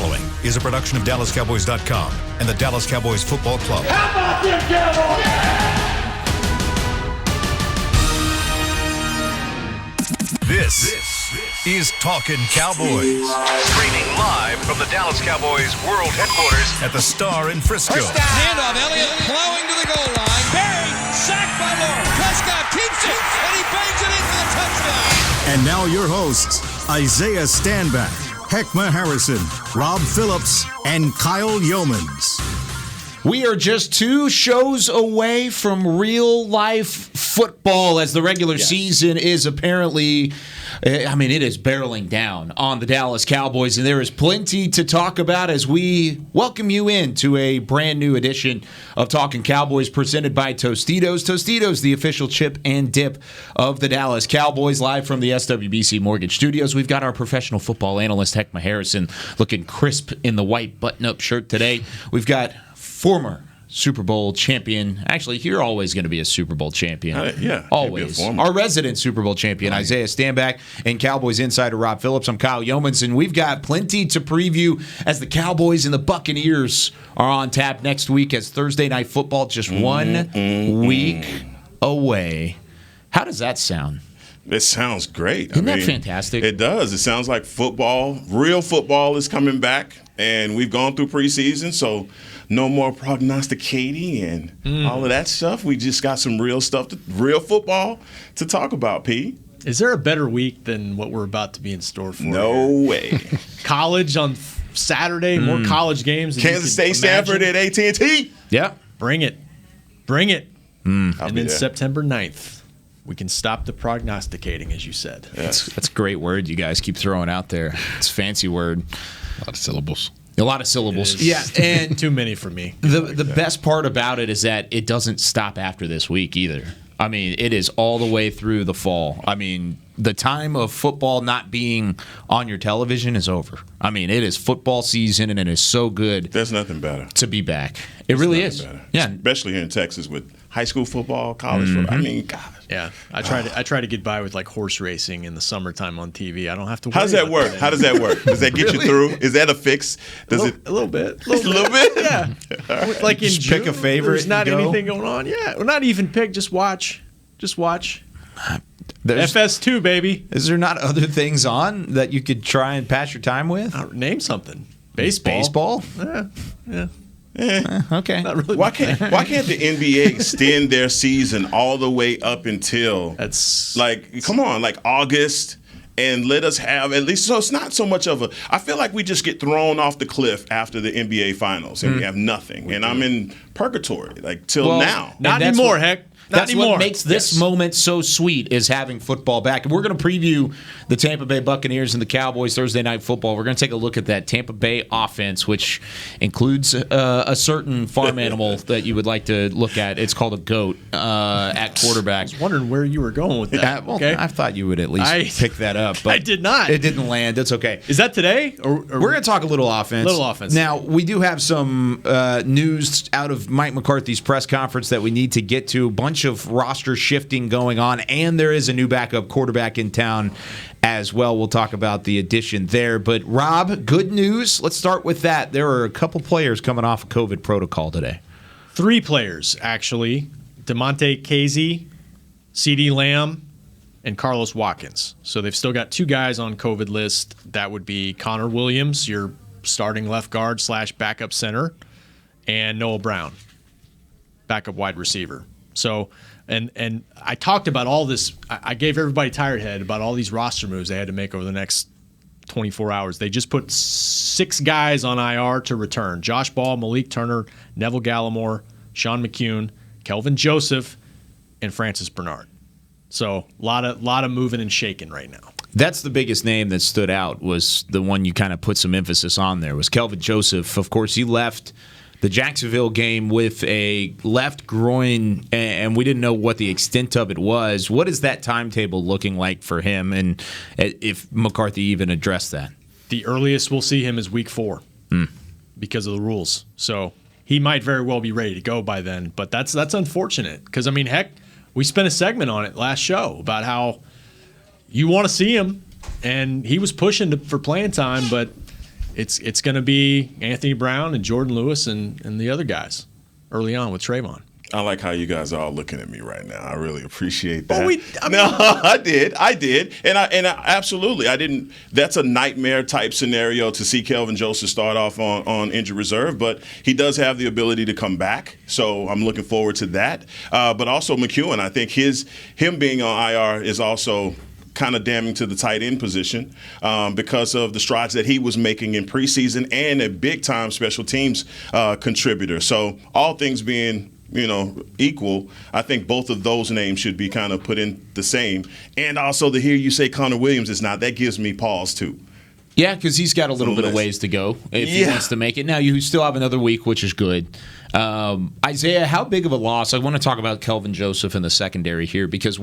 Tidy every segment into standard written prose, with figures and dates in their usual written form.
following is a production of DallasCowboys.com and the Dallas Cowboys Football Club. How about them Cowboys? This is Talkin Cowboys. Streaming live from the Dallas Cowboys World Headquarters at the Star in Frisco. First down. Handoff, Elliott plowing to the goal line. Barry, sacked by Lawrence. Prescott keeps it, and he bangs it in for the touchdown. And now your hosts, Isaiah Stanback, Heckma Harrison, Rob Phillips, and Kyle Yeomans. We are just 2 shows away from real-life football as the regular season is apparently, it is barreling down on the Dallas Cowboys, and there is plenty to talk about as we welcome you into a brand new edition of Talkin Cowboys presented by Tostitos. Tostitos, the official chip and dip of the Dallas Cowboys, live from the SWBC Mortgage Studios. We've got our professional football analyst, Heckma Harrison, looking crisp in the white button-up shirt today. We've got former Super Bowl champion. Actually, you're always going to be a Super Bowl champion. Yeah. Always. Our resident Super Bowl champion, Isaiah Stanback, and Cowboys insider Rob Phillips. I'm Kyle Yeomans, and we've got plenty to preview as the Cowboys and the Buccaneers are on tap next week as Thursday Night Football just 1 week away. How does that sound? It sounds great. Isn't that fantastic? It does. It sounds like football, real football is coming back, and we've gone through preseason, so no more prognosticating and all of that stuff. We just got some real stuff, real football to talk about, P. Is there a better week than what we're about to be in store for? No way. College on Saturday, more college games. Kansas State, Stanford at AT&T. Yeah. Bring it. Bring it. And then there. September 9th, we can stop the prognosticating, as you said. That's a great word you guys keep throwing out there. It's a fancy word. A lot of syllables. A lot of syllables. Yeah, and too many for me. The best part about it is that it doesn't stop after this week either. I mean, it is all the way through the fall. I mean, the time of football not being on your television is over. I mean, it is football season, and it is so good. There's nothing better to be back. It really is. Better. Yeah, especially here in Texas with high school football, college football. I mean, gosh. Yeah, I try to get by with like horse racing in the summertime on TV. I don't have to. How does that work? How does that work? Does that get you through? Is that a fix? A little bit. A little bit. Yeah. Like in just June, pick a favorite. There's not anything going on. Yeah, well, not even pick. Just watch. FS2, baby. Is there not other things on that you could try and pass your time with? Name something. Baseball. Baseball? Yeah. Okay. Not really. Why can't the NBA extend their season all the way up until come on, like August, and let us have at least, so it's not so much of a, I feel like we just get thrown off the cliff after the NBA finals and we have nothing. And I'm in purgatory till now. Not anymore, Heck. That's what makes this moment so sweet, is having football back. And we're going to preview the Tampa Bay Buccaneers and the Cowboys Thursday Night Football. We're going to take a look at that Tampa Bay offense, which includes a certain farm animal that you would like to look at. It's called a goat at quarterback. I was wondering where you were going with that. Okay. I thought you would at least pick that up. But I did not. It didn't land. It's okay. Is that today? Or we're going to talk a little offense. Now, we do have some news out of Mike McCarthy's press conference that we need to get to. A bunch of roster shifting going on, and there is a new backup quarterback in town as well. We'll talk about the addition there. But, Rob, good news. Let's start with that. There are a couple players coming off a COVID protocol today. 3 players, actually. DeMonte Casey, CeeDee Lamb, and Carlos Watkins. So they've still got 2 guys on COVID list. That would be Connor Williams, your starting left guard / backup center, and Noah Brown, backup wide receiver. So, and I talked about all this. I gave everybody tired head about all these roster moves they had to make over the next 24 hours. They just put 6 guys on IR to return: Josh Ball, Malik Turner, Neville Gallimore, Sean McCune, Kelvin Joseph, and Francis Bernard. So, a lot of moving and shaking right now. That's the biggest name that stood out, was the one you kind of put some emphasis on there, was Kelvin Joseph. Of course, he left the Jacksonville game with a left groin, and we didn't know what the extent of it was. What is that timetable looking like for him, and if McCarthy even addressed that? The earliest we'll see him is week 4 because of the rules. So he might very well be ready to go by then, but that's unfortunate because, I mean, heck, we spent a segment on it last show about how you want to see him, and he was pushing for playing time, but it's going to be Anthony Brown and Jordan Lewis and the other guys early on with Trayvon. I like how you guys are all looking at me right now. I really appreciate that. Well, I did, and I absolutely, I didn't. That's a nightmare type scenario to see Kelvin Joseph start off on injured reserve, but he does have the ability to come back, so I'm looking forward to that. But also McEwen, I think him being on IR is also kind of damning to the tight end position because of the strides that he was making in preseason and a big-time special teams contributor. So all things being equal, I think both of those names should be kind of put in the same. And also to hear you say Connor Williams is not, that gives me pause too. Yeah, because he's got a little bit of ways to go if he wants to make it. Now, you still have another week, which is good. Isaiah, how big of a loss? I want to talk about Kelvin Joseph in the secondary here because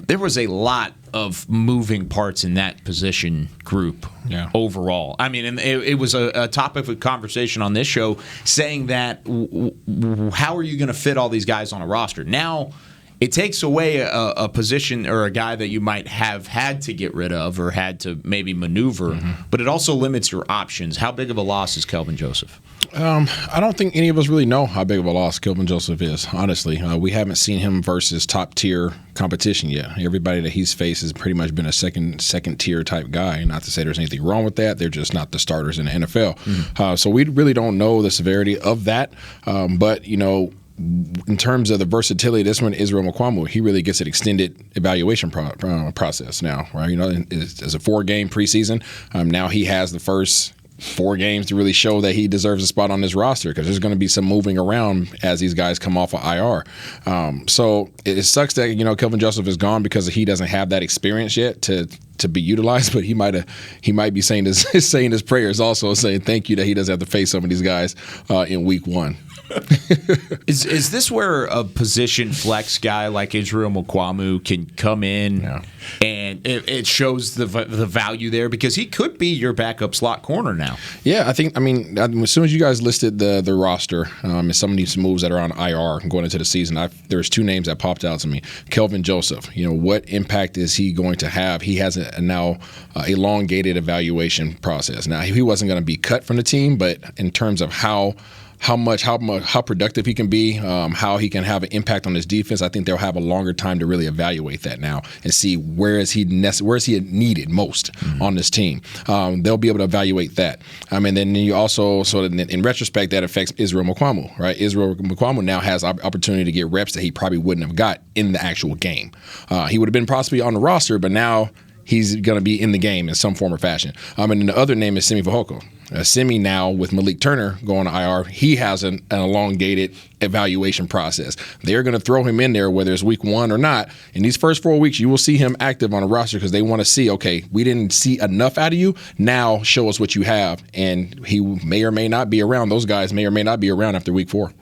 there was a lot of moving parts in that position group overall. I mean, and it was a topic of conversation on this show saying that how are you going to fit all these guys on a roster? Now, it takes away a position or a guy that you might have had to get rid of or had to maybe maneuver, but it also limits your options. How big of a loss is Kelvin Joseph? I don't think any of us really know how big of a loss Kelvin Joseph is, honestly. We haven't seen him versus top-tier competition yet. Everybody that he's faced has pretty much been a second-tier type guy. Not to say there's anything wrong with that. They're just not the starters in the NFL. So we really don't know the severity of that. But, in terms of the versatility, this one, Israel Mukuamu, he really gets an extended evaluation process now, right? It's a 4-game preseason. Now he has the first 4 games to really show that he deserves a spot on this roster because there's going to be some moving around as these guys come off of IR. So it sucks that Kelvin Joseph is gone because he doesn't have that experience yet to be utilized, but he might be saying his prayers also, saying thank you that he doesn't have to face some of these guys in week 1. Is this where a position flex guy like Israel Mukuamu can come in and it shows the value there because he could be your backup slot corner now? Yeah, I mean, as soon as you guys listed the roster and some of these moves that are on IR going into the season, there's 2 names that popped out to me. Kelvin Joseph, what impact is he going to have? He has now elongated evaluation process. Now, he wasn't going to be cut from the team, but in terms of how productive he can be, how he can have an impact on his defense, I think they'll have a longer time to really evaluate that now and see where is he needed most on this team. They'll be able to evaluate that. And then you also, so in retrospect, that affects Israel Mukuamu, right? Israel Mukuamu now has opportunity to get reps that he probably wouldn't have got in the actual game. He would have been possibly on the roster, but now he's going to be in the game in some form or fashion. And then the other name is Simi Fehoko. Simi now with Malik Turner going to IR, he has an elongated evaluation process. They're going to throw him in there whether it's week 1 or not. In these first 4 weeks, you will see him active on a roster because they want to see, okay, we didn't see enough out of you. Now show us what you have. And he may or may not be around. Those guys may or may not be around after week 4.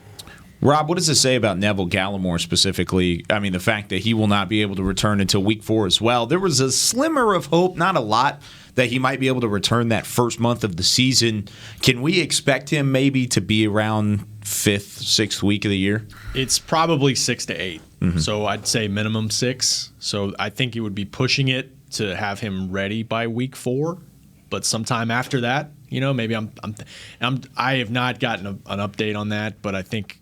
Rob, what does it say about Neville Gallimore specifically? I mean, the fact that he will not be able to return until week 4 as well. There was a slimmer of hope, not a lot, that he might be able to return that first month of the season. Can we expect him maybe to be around 5th, 6th week of the year? It's probably 6 to 8. So I'd say minimum 6. So I think it would be pushing it to have him ready by week 4. But sometime after that, maybe I have not gotten an update on that, but I think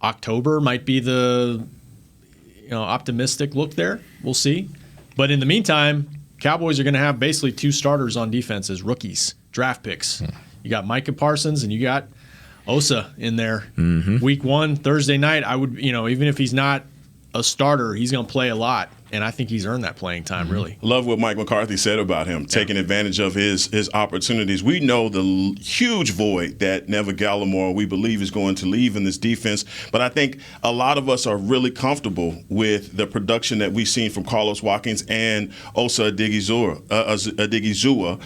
October might be the optimistic look there. We'll see. But in the meantime, Cowboys are going to have basically 2 starters on defense as rookies, draft picks. You got Micah Parsons and you got Osa in there. Week 1, Thursday night, I would, even if he's not a starter, he's going to play a lot. And I think he's earned that playing time, really. Love what Mike McCarthy said about him, taking advantage of his opportunities. We know the huge void that Neville Gallimore, we believe, is going to leave in this defense. But I think a lot of us are really comfortable with the production that we've seen from Carlos Watkins and Osa Odigizua.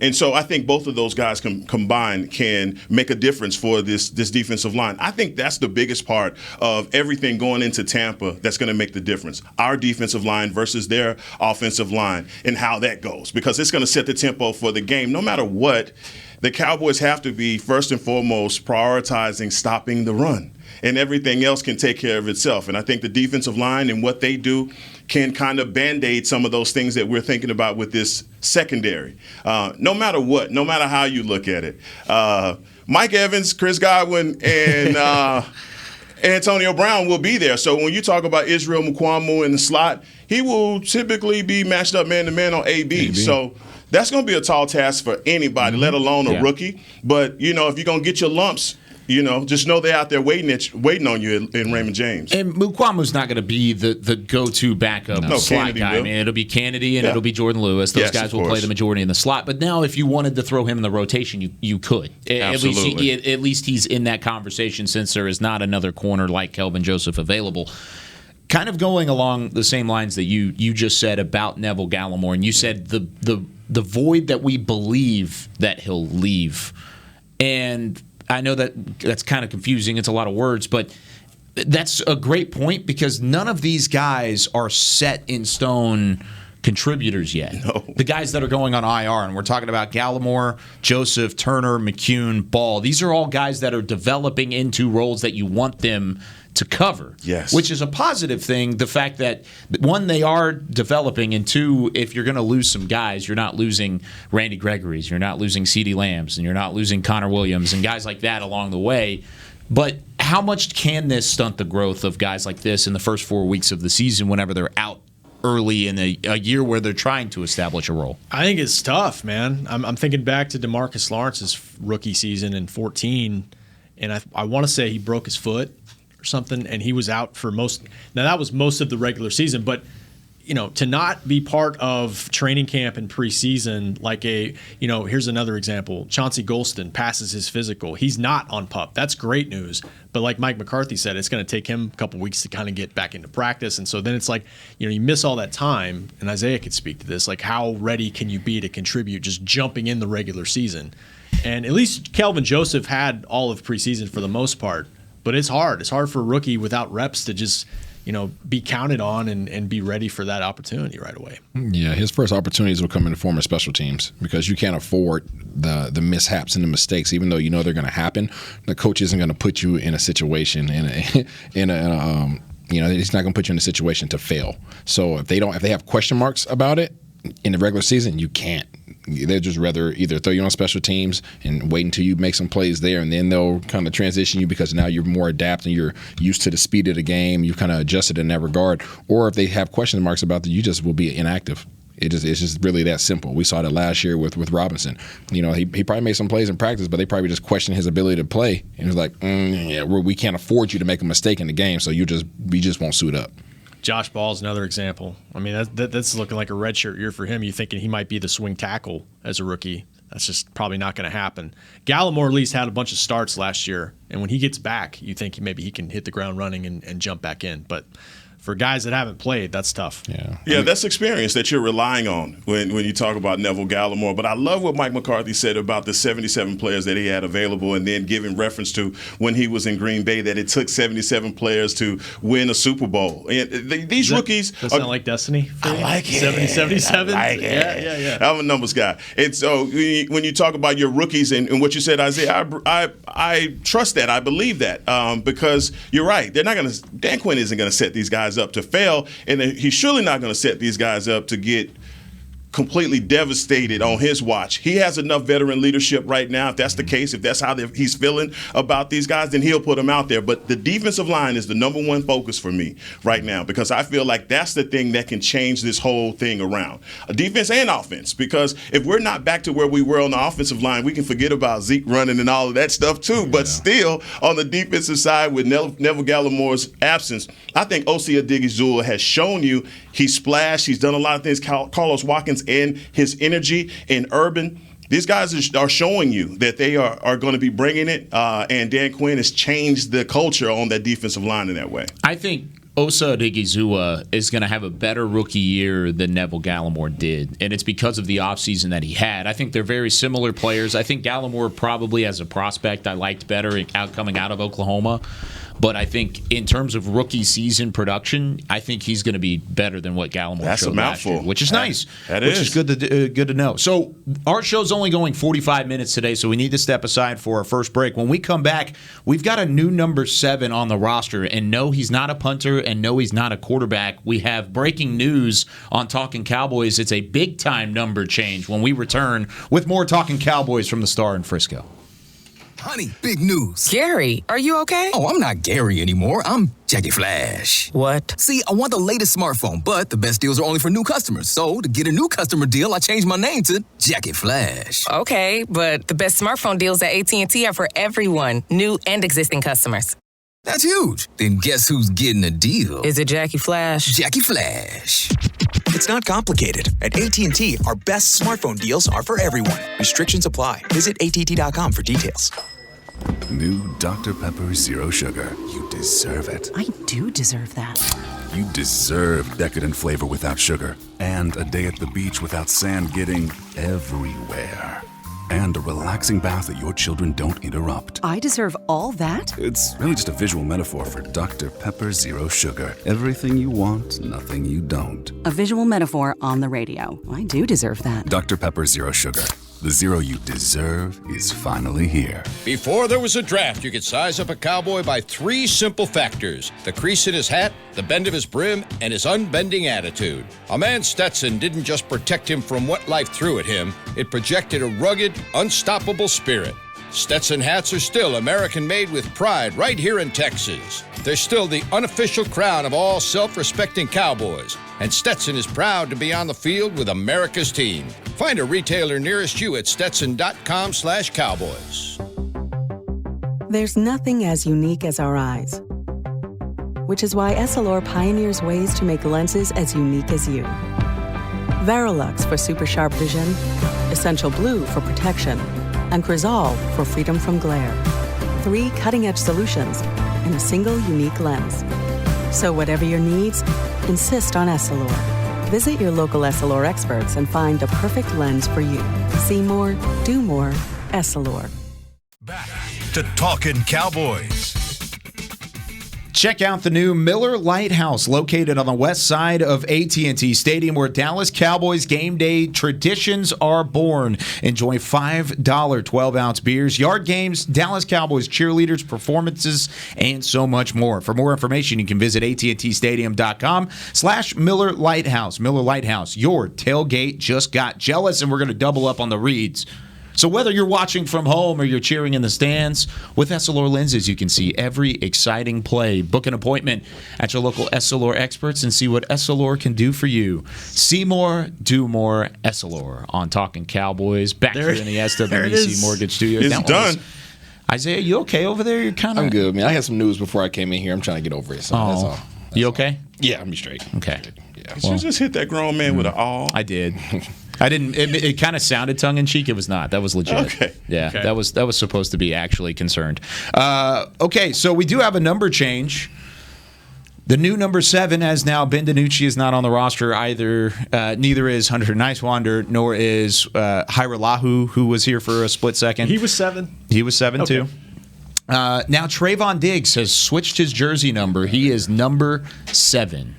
And so I think both of those guys combined can make a difference for this defensive line. I think that's the biggest part of everything going into Tampa that's going to make the difference. Our defensive line versus their offensive line and how that goes, because it's going to set the tempo for the game. No matter what, the Cowboys have to be first and foremost prioritizing stopping the run, and everything else can take care of itself. And I think the defensive line and what they do can kind of Band-Aid some of those things that we're thinking about with this secondary. No matter what, no matter how you look at it. Mike Evans, Chris Godwin, and Antonio Brown will be there. So when you talk about Israel Mukuamu in the slot, he will typically be matched up man-to-man on AB. So that's going to be a tall task for anybody, let alone a rookie. But, if you're going to get your lumps, just know they're out there waiting on you in Raymond James. And Mukwamu's not going to be the go-to backup slot guy. I mean, it'll be Kennedy and it'll be Jordan Lewis. Those guys will play the majority in the slot. But now, if you wanted to throw him in the rotation, you could. Absolutely. At least he's in that conversation, since there is not another corner like Kelvin Joseph available. Kind of going along the same lines that you just said about Neville Gallimore, and you said the void that we believe that he'll leave. And I know that's kind of confusing. It's a lot of words, but that's a great point, because none of these guys are set in stone contributors yet. No. The guys that are going on IR, and we're talking about Gallimore, Joseph, Turner, McCune, Ball. These are all guys that are developing into roles that you want them to cover. Yes. Which is a positive thing. The fact that, one, they are developing, and two, if you're going to lose some guys, you're not losing Randy Gregory's, you're not losing CeeDee Lamb's, and you're not losing Connor Williams and guys like that along the way. But how much can this stunt the growth of guys like this in the first 4 weeks of the season whenever they're out early in a year where they're trying to establish a role? I think it's tough, man. I'm thinking back to DeMarcus Lawrence's rookie season in 2014, and I want to say he broke his foot or something, and he was out for most. Now that was most of the regular season, but to not be part of training camp and preseason, like here's another example. Chauncey Golston passes his physical. He's not on PUP. That's great news. But like Mike McCarthy said, it's going to take him a couple weeks to kind of get back into practice. And so then it's like, you miss all that time, and Isaiah could speak to this, like how ready can you be to contribute just jumping in the regular season? And at least Kelvin Joseph had all of preseason for the most part. But it's hard. It's hard for a rookie without reps to just, be counted on and be ready for that opportunity right away. Yeah, his first opportunities will come in the form of special teams, because you can't afford the mishaps and the mistakes, even though they're going to happen. The coach isn't going to put you in a situation he's not going to put you in a situation to fail. So if they have question marks about it in the regular season, you can't. They'd just rather either throw you on special teams and wait until you make some plays there, and then they'll kind of transition you, because now you're more adept and you're used to the speed of the game. You've kind of adjusted in that regard. Or if they have question marks about that, you just will be inactive. It's just really that simple. We saw that last year with Robinson. He probably made some plays in practice, but they probably just questioned his ability to play. And it was like, we can't afford you to make a mistake in the game, so we just won't suit up. Josh Ball's another example. I mean, that's looking like a redshirt year for him. You're thinking he might be the swing tackle as a rookie. That's just probably not going to happen. Gallimore at least had a bunch of starts last year, and when he gets back, you think maybe he can hit the ground running and jump back in. But for guys that haven't played, that's tough. Yeah, that's experience that you're relying on when you talk about Neville Gallimore. But I love what Mike McCarthy said about the 77 players that he had available, and then giving reference to when he was in Green Bay that it took 77 players to win a Super Bowl. And these rookies – Does that sound like destiny? I like it. 77? I like it. Yeah. I'm a numbers guy. And so when you talk about your rookies and what you said, Isaiah, I trust that. I believe that because you're right. They're not going to – Dan Quinn isn't going to set these guys up to fail, and he's surely not going to set these guys up to get completely devastated on his watch. He has enough veteran leadership right now. If that's the case, if that's how he's feeling about these guys, then he'll put them out there. But the defensive line is the number one focus for me right now, because I feel like that's the thing that can change this whole thing around. Defense and offense, because if we're not back to where we were on the offensive line, we can forget about Zeke running and all of that stuff too. But still, on the defensive side, with Neville Gallimore's absence, I think Osi Odigizua has shown you he's splashed. He's done a lot of things. Carlos Watkins and his energy in Urban. These guys are showing you that they are going to be bringing it, and Dan Quinn has changed the culture on that defensive line in that way. I think Osa Odigizua is going to have a better rookie year than Neville Gallimore did, and it's because of the offseason that he had. I think they're very similar players. I think Gallimore probably as a prospect I liked better coming out of Oklahoma. But I think in terms of rookie season production, I think he's going to be better than what Gallimore showed last year, which is nice. Which is good to know. So our show's only going 45 minutes today, so we need to step aside for our first break. When we come back, we've got a new number 7 on the roster, and no, he's not a punter, and no, he's not a quarterback. We have breaking news on Talkin Cowboys. It's a big-time number change when we return with more Talkin Cowboys from the Star in Frisco. Honey, big news. Gary, are you okay? Oh, I'm not Gary anymore. I'm Jackie Flash. What? See, I want the latest smartphone, but the best deals are only for new customers. So, to get a new customer deal, I changed my name to Jackie Flash. Okay, but the best smartphone deals at AT&T are for everyone, new and existing customers. That's huge. Then guess who's getting a deal? Is it Jackie Flash? Jackie Flash. It's not complicated. At AT&T, our best smartphone deals are for everyone. Restrictions apply. Visit att.com for details. New Dr. Pepper Zero Sugar. You deserve it. I do deserve that. You deserve decadent flavor without sugar. And a day at the beach without sand getting everywhere. And a relaxing bath that your children don't interrupt. I deserve all that? It's really just a visual metaphor for Dr. Pepper Zero Sugar. Everything you want, nothing you don't. A visual metaphor on the radio. I do deserve that. Dr. Pepper Zero Sugar. The zero you deserve is finally here. Before there was a draft, you could size up a cowboy by 3 simple factors: the crease in his hat, the bend of his brim, and his unbending attitude. A man Stetson didn't just protect him from what life threw at him, it projected a rugged, unstoppable spirit. Stetson hats are still American-made with pride right here in Texas. They're still the unofficial crown of all self-respecting cowboys, and Stetson is proud to be on the field with America's team. Find a retailer nearest you at stetson.com/cowboys. There's nothing as unique as our eyes, which is why Essilor pioneers ways to make lenses as unique as you. Verilux for super sharp vision, Essential Blue for protection, and Crizal for freedom from glare. 3 cutting-edge solutions in a single unique lens. So whatever your needs, insist on Essilor. Visit your local Essilor experts and find the perfect lens for you. See more, do more, Essilor. Back to Talkin Cowboys. Check out the new Miller Lighthouse located on the west side of AT&T Stadium where Dallas Cowboys game day traditions are born. Enjoy $5 12-ounce beers, yard games, Dallas Cowboys cheerleaders, performances, and so much more. For more information, you can visit attstadium.com/Miller Lighthouse. Miller Lighthouse, your tailgate just got jealous, and we're going to double up on the reads. So whether you're watching from home or you're cheering in the stands, with Essilor lenses, you can see every exciting play. Book an appointment at your local Essilor experts and see what Essilor can do for you. See more, do more, Essilor on Talkin Cowboys. Back here in the SWBC Mortgage Studios. It's done. Isaiah, you okay over there? You're kind of. I'm good, man. I had some news before I came in here. I'm trying to get over it. So that's all. You okay? Yeah, I'm straight. Okay. Yeah. Did you just hit that grown man with an awl? I did. I didn't. It kind of sounded tongue in cheek. It was not. That was legit. Okay. Yeah. Okay. That was supposed to be actually concerned. Okay. So we do have a number change. The new number 7, as now Ben DiNucci is not on the roster either. Neither is Hunter Nicewander, nor is Hyra Lahu, who was here for a split second. He was 7. He was 7 too. Now Trayvon Diggs has switched his jersey number. He is number 7.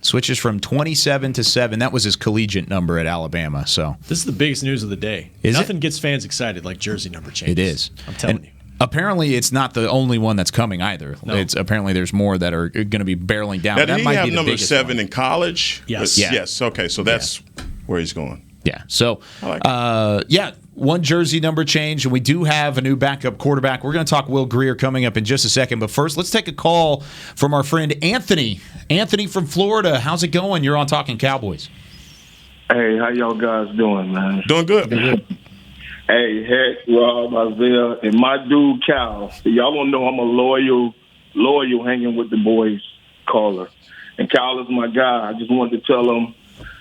Switches from 27 to 7. That was his collegiate number at Alabama. So This is the biggest news of the day. Nothing gets fans excited like jersey number changes. it is. I'm telling you. Apparently, it's not the only one that's coming either. No. It's apparently there's more that are going to be barreling down. Now, that did he might have be the number biggest 7 one. in college? Yes. Yeah. Yes. Okay, so that's where he's going. Yeah. So, I like one jersey number change, and we do have a new backup quarterback. We're going to talk Will Greer coming up in just a second. But first, let's take a call from our friend Anthony. Anthony from Florida. How's it going? You're on Talkin Cowboys. Hey, how y'all guys doing, man? Doing good. Hey, Heck, Rob, Isaiah, and my dude, Cal. Y'all don't know I'm a loyal hanging with the boys caller. And Cal is my guy. I just wanted to tell him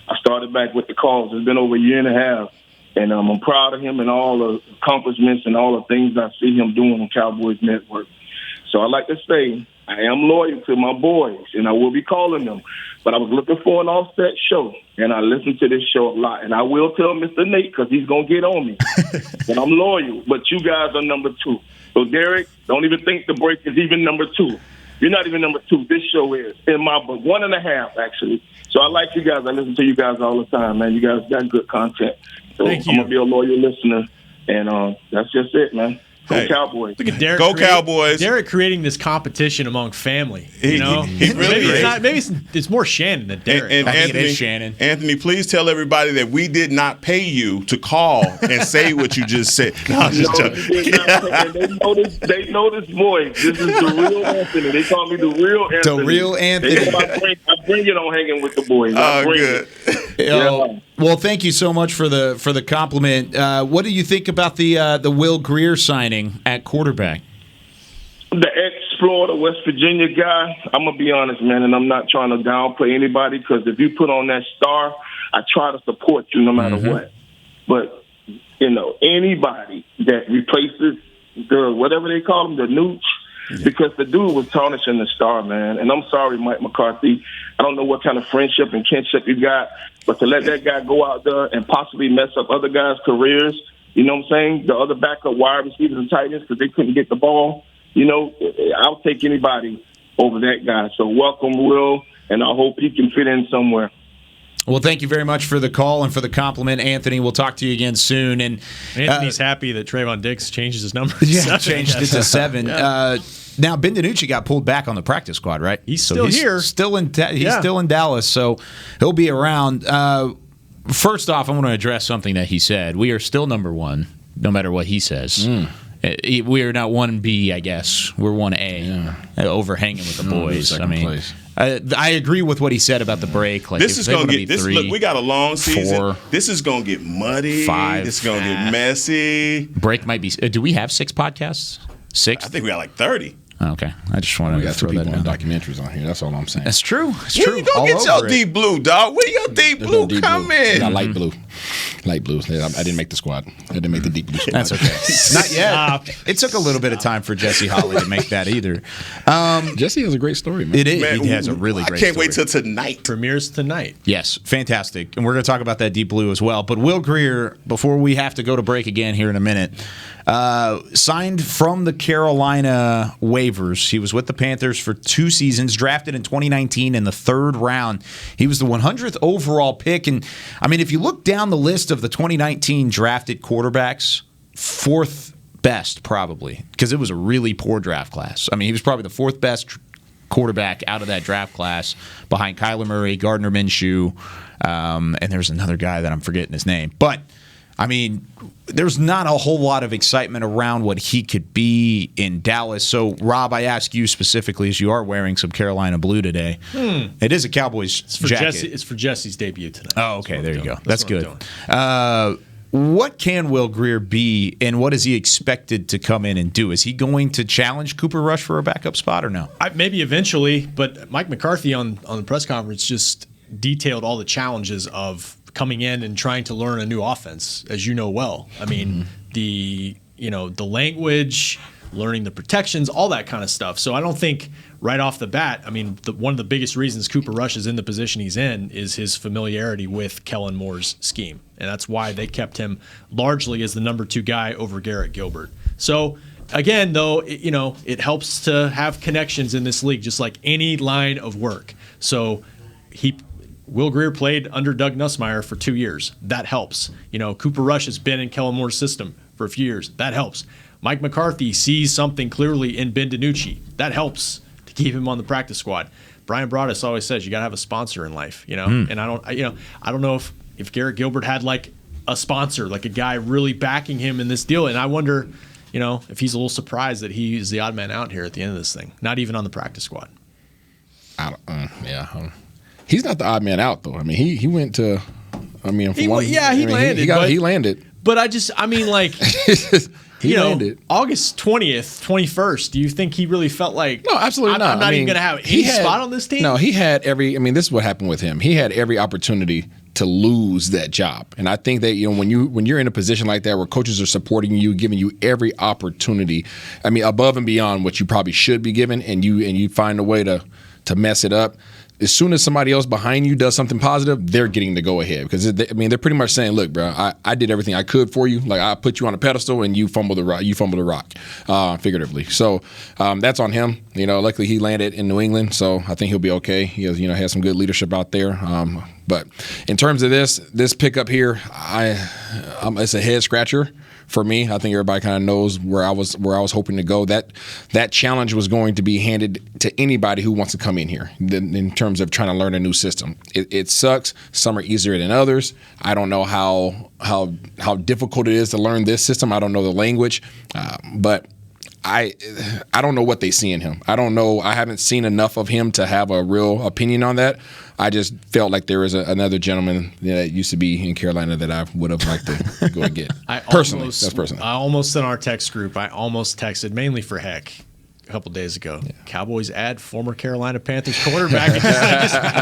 I started back with the calls. It's been over a year and a half. And I'm proud of him and all the accomplishments and all the things I see him doing on Cowboys Network. So I'd like to say I am loyal to my boys, and I will be calling them. But I was looking for an offset show, and I listen to this show a lot. And I will tell Mr. Nate, because he's going to get on me. But I'm loyal. But you guys are number 2. So, Derek, don't even think the break is even number 2. You're not even number 2. This show is, in my book, 1.5, actually. So I like you guys. I listen to you guys all the time, man. You guys got good content. So I'm going to be a loyal listener. And that's just it, man. Go Cowboys. Look at Derek. Go Cowboys. Derek creating this competition among family. He really is. Maybe it's more Shannon than Derek. And I think Anthony, it is Shannon. Anthony, please tell everybody that we did not pay you to call and say what you just said. No, I'm just joking. They know this voice. This is the real Anthony. They call me the real Anthony. The real Anthony. I bring it on hanging with the boys. Good. Yeah. Well, thank you so much for the compliment. What do you think about the Will Grier signing at quarterback? The ex-Florida, West Virginia guy, I'm going to be honest, man, and I'm not trying to downplay anybody, because if you put on that star, I try to support you no matter what. But, anybody that replaces the, whatever they call him, the nooch, because the dude was tarnishing the star, man. And I'm sorry, Mike McCarthy. I don't know what kind of friendship and kinship you got, but to let that guy go out there and possibly mess up other guys' careers, you know what I'm saying? The other backup wide receivers and tight ends, because they couldn't get the ball. I'll take anybody over that guy. So welcome, Will, and I hope he can fit in somewhere. Well, thank you very much for the call and for the compliment, Anthony. We'll talk to you again soon. And Anthony's happy that Trayvon Diggs changes his number. Yeah, changed it to 7. Yeah. Now, Ben DiNucci got pulled back on the practice squad, right? He's still here. He's still in Dallas, so he'll be around. First off, I want to address something that he said. We are still number 1, no matter what he says. We are not 1B, I guess. We're 1A, overhanging with the boys. Place. I agree with what he said about the break. Like, this is going to get this. Look, we got a long season. 4, this is going to get muddy. 5. It's going to get messy. Break might be. Do we have 6 podcasts? 6? I think we got like 30. Okay, I just wanted to throw that in. Documentaries on here. That's all I'm saying. That's true. It's Where true. you gonna get your deep blue, dog? Where your deep blue coming? Got light blue. Light blue. I didn't make the squad. I didn't make the deep blue squad. That's okay. Not yet. It took a little bit of time for Jesse Holley to make that either. Jesse has a great story, man. It is. Man, he has a really great story. I can't wait till tonight. Premieres tonight. Yes, fantastic. And we're going to talk about that deep blue as well. But Will Grier, before we have to go to break again here in a minute, signed from the Carolina waivers. He was with the Panthers for 2 seasons, drafted in 2019 in the 3rd round. He was the 100th overall pick. And, I mean, if you look down the list of the 2019 drafted quarterbacks, 4th best probably, because it was a really poor draft class. I mean, he was probably the 4th best quarterback out of that draft class behind Kyler Murray, Gardner Minshew, and there's another guy that I'm forgetting his name. But, I mean, there's not a whole lot of excitement around what he could be in Dallas. So, Rob, I ask you specifically, as you are wearing some Carolina blue today. It is a Cowboys jacket. It's for Jesse's debut tonight. Oh, okay. There you go. That's good. What can Will Grier be, and what is he expected to come in and do? Is he going to challenge Cooper Rush for a backup spot or no? Maybe eventually, but Mike McCarthy on the press conference just detailed all the challenges of coming in and trying to learn a new offense, as you know well. I mean, the language, learning the protections, all that kind of stuff. So I don't think right off the bat, I mean, one of the biggest reasons Cooper Rush is in the position he's in is his familiarity with Kellen Moore's scheme. And that's why they kept him largely as the number 2 guy over Garrett Gilbert. So again, though, it helps to have connections in this league, just like any line of work. So Will Grier played under Doug Nussmeier for 2 years. That helps. Cooper Rush has been in Kellen Moore's system for a few years. That helps. Mike McCarthy sees something clearly in Ben DiNucci. That helps to keep him on the practice squad. Brian Broaddus always says you got to have a sponsor in life, And I don't know if Garrett Gilbert had like a sponsor, like a guy really backing him in this deal. And I wonder, if he's a little surprised that he's the odd man out here at the end of this thing, not even on the practice squad. He's not the odd man out, though. I mean, he went to. I mean, he landed. He landed. But he landed. August 20th, 21st. Do you think he really felt like? No, absolutely not. I'm not even going to have any spot on this team. No, he had every. I mean, this is what happened with him. He had every opportunity to lose that job. And I think that, when you're in a position like that where coaches are supporting you, giving you every opportunity, I mean, above and beyond what you probably should be given, and you find a way to mess it up, as soon as somebody else behind you does something positive, they're getting to go ahead. Because, they're pretty much saying, look, bro, I did everything I could for you. Like, I put you on a pedestal and you fumbled the rock. Figuratively. So that's on him. Luckily he landed in New England, so I think he'll be okay. He has some good leadership out there. But in terms of this pickup here, it's a head scratcher for me. I think everybody kind of knows where I was hoping to go. That challenge was going to be handed to anybody who wants to come in here in terms of trying to learn a new system. It sucks. Some are easier than others. I don't know how difficult it is to learn this system. I don't know the language, but I don't know what they see in him. I don't know. I haven't seen enough of him to have a real opinion on that. I just felt like there was another gentleman that used to be in Carolina that I would have liked to go and get. Personally. I almost in our text group, I almost texted, mainly for heck, a couple days ago. Yeah. Cowboys add former Carolina Panthers quarterback.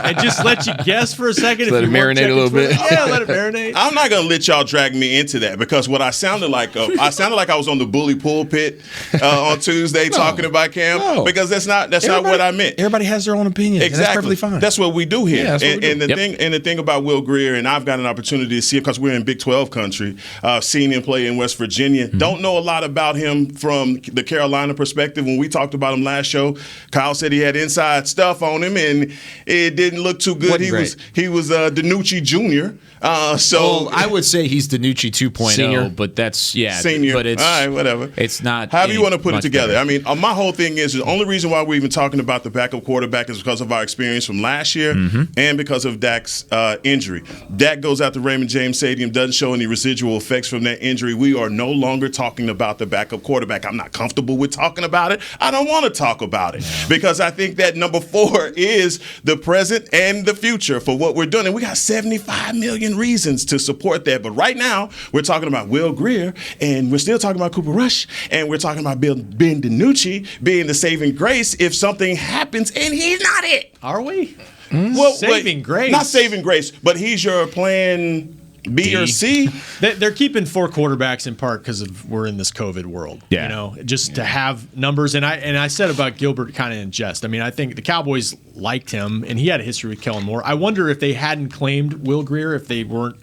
and just let you guess for a second. Let it marinate a little bit. Yeah, let it marinate. I'm not going to let y'all drag me into that, because what I sounded like, I was on the bully pulpit on Tuesday talking about Cam, because that's not what I meant. Everybody has their own opinion. Exactly. That's perfectly fine. That's what we do here. Yeah, the thing about Will Grier, and I've got an opportunity to see him because we're in Big 12 country, seeing him play in West Virginia. Mm-hmm. Don't know a lot about him from the Carolina perspective. When we talked about him last show, Kyle said he had inside stuff on him, and it didn't look too good. He was DiNucci Jr. Well, I would say he's DiNucci 2.0, Senior. But that's senior. But it's all right, whatever. It's not. However you want to put it together. Better. I mean, my whole thing is the only reason why we're even talking about the backup quarterback is because of our experience from last year, and because of Dak's injury. Dak goes out to Raymond James Stadium, doesn't show any residual effects from that injury. We are no longer talking about the backup quarterback. I'm not comfortable with talking about it. I don't want to talk about it because I think that number 4 is the present and the future for what we're doing. And we got 75 million reasons to support that. But right now, we're talking about Will Grier, and we're still talking about Cooper Rush, and we're talking about Ben DiNucci being the saving grace if something happens, and he's not it. Are we? Well, saving grace. Not saving grace, but he's your plan B or C. They're keeping 4 quarterbacks in part because we're in this COVID world. Yeah. Just to have numbers. And I said about Gilbert kind of in jest. I mean, I think the Cowboys liked him, and he had a history with Kellen Moore. I wonder if they hadn't claimed Will Grier, if they weren't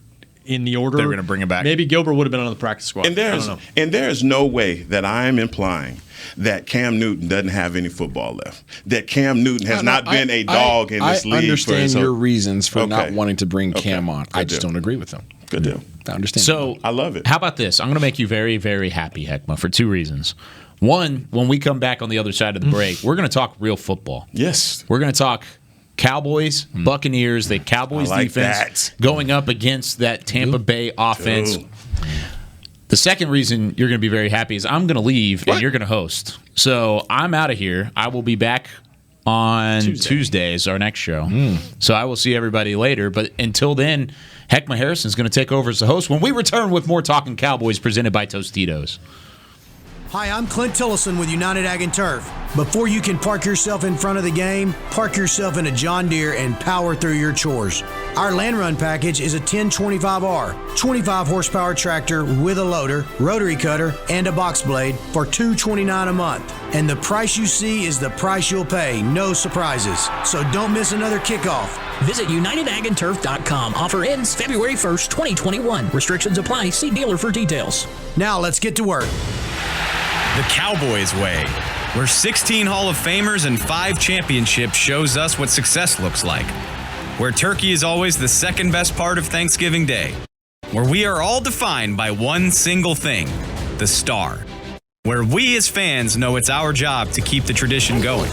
in the order, they're going to bring him back. Maybe Gilbert would have been on the practice squad. And there's no way that I am implying that Cam Newton doesn't have any football left. That Cam Newton has not been a dog in this league. I understand your reasons for not wanting to bring Cam on. I just don't agree with them. Good deal. I understand. So I love it. How about this? I'm going to make you very, very happy, Heckma, for 2 reasons. One, when we come back on the other side of the break, we're going to talk real football. Yes. We're going to talk Cowboys, Buccaneers, the Cowboys defense going up against that Tampa Bay offense. The second reason you're going to be very happy is I'm going to leave and you're going to host. So I'm out of here. I will be back on Tuesday is our next show. So I will see everybody later. But until then, Heckma Harrison's going to take over as the host when we return with more Talkin' Cowboys presented by Tostitos. Hi, I'm Clint Tillison with United Ag and Turf. Before you can park yourself in front of the game, park yourself in a John Deere and power through your chores. Our Land Run package is a 1025R, 25 horsepower tractor with a loader, rotary cutter, and a box blade for $229 a month. And the price you see is the price you'll pay, no surprises. So don't miss another kickoff. Visit UnitedAgAndTurf.com. Offer ends February 1st, 2021. Restrictions apply. See dealer for details. Now let's get to work. The Cowboys way, where 16 Hall of Famers and 5 championships shows us what success looks like. Where turkey is always the second best part of Thanksgiving Day. Where we are all defined by one single thing, the star. Where we as fans know it's our job to keep the tradition going.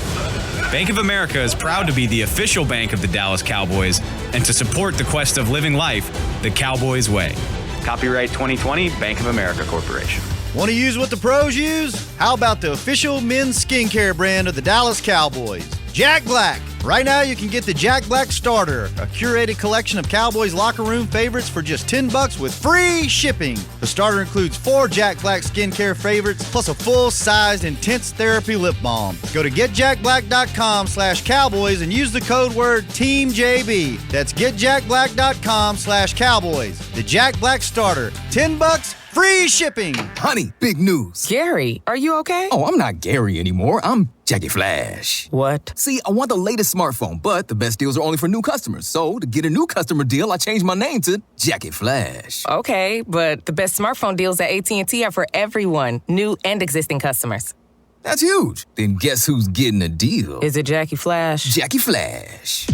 Bank of America is proud to be the official bank of the Dallas Cowboys and to support the quest of living life the Cowboys way. Copyright 2020, Bank of America Corporation. Want to use what the pros use? How about the official men's skincare brand of the Dallas Cowboys? Jack Black. Right now, you can get the Jack Black Starter, a curated collection of Cowboys locker room favorites for just $10 with free shipping. The starter includes 4 Jack Black skincare favorites, plus a full-sized intense therapy lip balm. Go to getjackblack.com/Cowboys and use the code word TEAMJB. That's getjackblack.com/Cowboys. The Jack Black Starter, $10, free shipping. Honey, big news. Gary, are you okay? Oh, I'm not Gary anymore. I'm Jackie Flash. What? See, I want the latest smartphone, but the best deals are only for new customers. So, to get a new customer deal, I changed my name to Jackie Flash. Okay, but the best smartphone deals at AT&T are for everyone, new and existing customers. That's huge. Then guess who's getting a deal? Is it Jackie Flash? Jackie Flash.